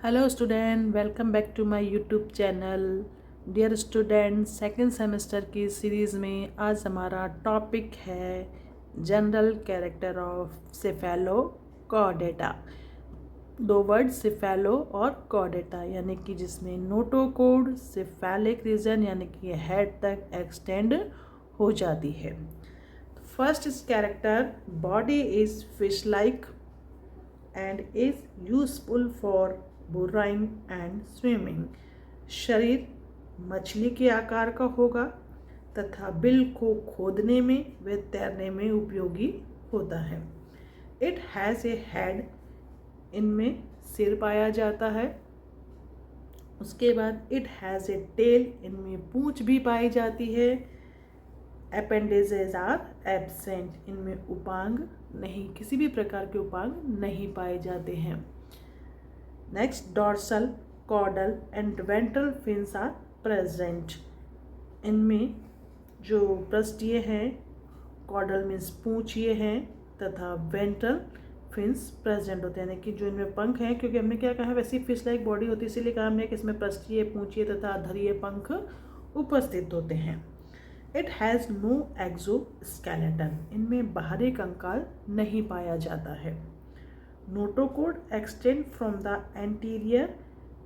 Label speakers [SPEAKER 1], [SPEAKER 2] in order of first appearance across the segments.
[SPEAKER 1] Hello student, welcome back to my YouTube channel. Dear student, second semester की series में आज हमारा topic है जनरल कैरेक्टर ऑफ सेफेलोकॉर्डेटा। दो वर्ड सिफेलो और कॉर्डेटा, यानी कि जिसमें नोटोकोड सिफेलिक रीजन यानी कि हेड तक एक्सटेंड हो जाती है। First is character body is fish like and is useful for burrowing and swimming. शरीर मछली के आकार का होगा तथा बिल को खोदने में व तैरने में उपयोगी होता है। इट हैज़ ए हेड, इनमें सिर पाया जाता है। उसके बाद इट हैज़ ए टेल, इनमें पूंछ भी पाई जाती है। अपेंडेजेस आर एब्सेंट, इनमें उपांग नहीं, किसी भी प्रकार के उपांग नहीं पाए जाते हैं। Next, dorsal, caudal and ventral fins are present. इनमें जो पृष्ठीय हैं, कॉर्डल मीन्स पूंछिए हैं तथा वेंट्रल फिन्स प्रेजेंट होते हैं, यानी कि जो इनमें पंख हैं, क्योंकि हमने क्या कहा वैसी फिश लाइक बॉडी होती है, इसीलिए कहा हमने कि इसमें पृष्ठीय, पूंछिए तथा धरीय पंख उपस्थित होते हैं। इट हैज़ नो एक्सोस्केलेटन, इनमें बाहरी कंकाल नहीं पाया जाता है। Notochord extend from the anterior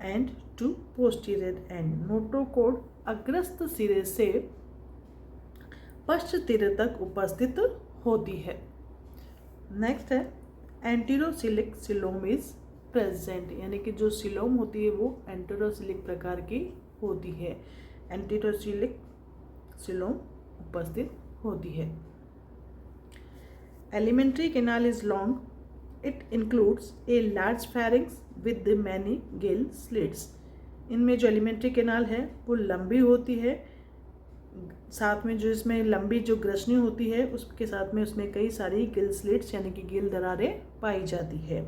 [SPEAKER 1] end to posterior end, notochord अग्रस्त सिरे से पश्च सिरे तक उपस्थित होती है। नेक्स्ट है एंटीरोसिलिक सिलोम इज प्रेजेंट, यानी कि जो सिलोम होती है वो एंटीरोसिलिक प्रकार की होती है। एंटीरोसिलिक सिलोम उपस्थित होती है। Alimentary canal is long, it includes a large pharynx with many gill slits. इनमें जो एलिमेंट्री कैनाल है वो लंबी होती है, साथ में जो इसमें लंबी जो ग्रसनी होती है उसके साथ में उसमें कई सारी गिल स्लिट्स यानी कि गिल दरारें पाई जाती है।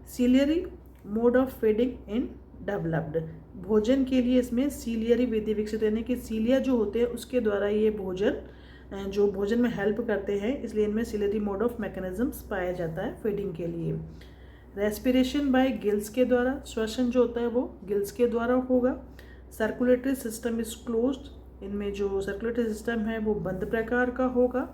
[SPEAKER 1] Ciliary mode of feeding in developed, भोजन के लिए इसमें सीलियरी विधि विकसित, यानी कि सीलिया जो होते हैं उसके द्वारा ये भोजन में हेल्प करते हैं, इसलिए इनमें सीलियरी मोड ऑफ मैकेनिज्म्स पाया जाता है फीडिंग के लिए। रेस्पिरेशन बाय गिल्स के द्वारा, श्वसन जो होता है वो गिल्स के द्वारा होगा। सर्कुलेटरी सिस्टम इज क्लोज्ड, इनमें जो सर्कुलेटरी सिस्टम है वो बंद प्रकार का होगा।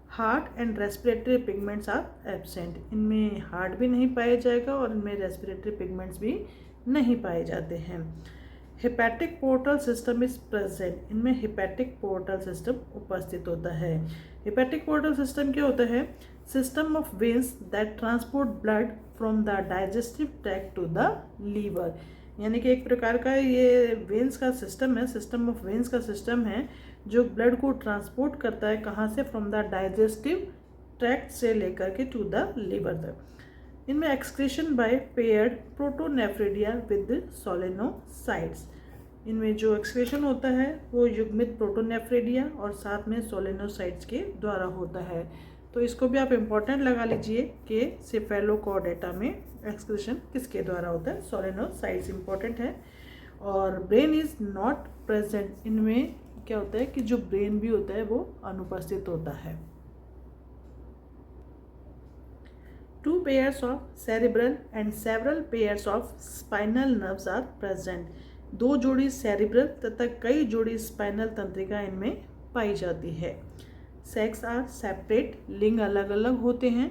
[SPEAKER 1] Heart and respiratory pigments are absent, इनमें हार्ट भी नहीं पाया जाएगा और इनमें रेस्पिरेटरी पिगमेंट्स भी नहीं पाए जाते हैं। Hepatic portal system is present, इनमें हेपेटिक पोर्टल सिस्टम उपस्थित होता है। हेपेटिक पोर्टल सिस्टम क्या होता है? System of veins that transport blood from the digestive tract to the liver, यानी कि एक प्रकार का ये वेन्स का सिस्टम है, सिस्टम ऑफ वेन्स का सिस्टम है जो ब्लड को ट्रांसपोर्ट करता है, कहाँ से? फ्रॉम द डाइजेस्टिव ट्रैक्ट से लेकर के टू द लीवर तक। इनमें excretion by paired protonephridia with solenocytes, इनमें जो एक्सक्रीशन होता है वो युग्मित प्रोटोनेफ्रिडिया और साथ में सोलेनोसाइट्स के द्वारा होता है। तो इसको भी आप इम्पोर्टेंट लगा लीजिए कि सेफेलोकॉर्डेटा में एक्सक्रीशन किसके द्वारा होता है? सोलेनोसाइट्स इम्पोर्टेंट है। और ब्रेन इज नॉट प्रेजेंट, इनमें क्या होता है कि जो ब्रेन भी होता है वो अनुपस्थित होता है। 2 pairs of cerebral and several pairs of spinal nerves are present, 2 जोड़ी सेरिब्रल तथा कई जोड़ी स्पाइनल तंत्रिका इनमें पाई जाती है। सेक्स आर सेपरेट, लिंग अलग अलग होते हैं।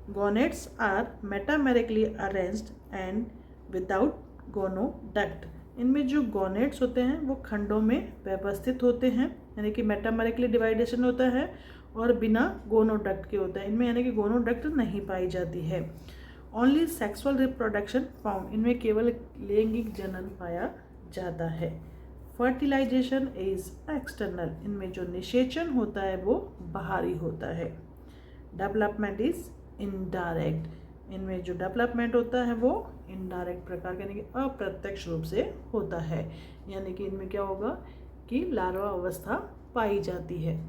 [SPEAKER 1] Gonads are metamerically arranged and without gonoduct, इनमें जो गोनेट्स होते हैं वो खंडों में व्यवस्थित होते हैं, यानी कि मेटामेरिकली डिवाइडेशन होता है और बिना गोनोडक्ट के होता है। इनमें यानी कि गोनोडक्ट नहीं पाई जाती है। ओनली सेक्सुअल रिप्रोडक्शन फाउंड, इनमें केवल लैंगिक जनन पाया जाता है। फर्टिलाइजेशन इज एक्सटर्नल, इनमें जो निषेचन होता है वो बाहरी होता है। डेवलपमेंट इज इनडायरेक्ट, इनमें जो डेवलपमेंट होता है वो इनडायरेक्ट प्रकार यानी कि अप्रत्यक्ष रूप से होता है, यानी कि इनमें क्या होगा कि लार्वा अवस्था पाई जाती है।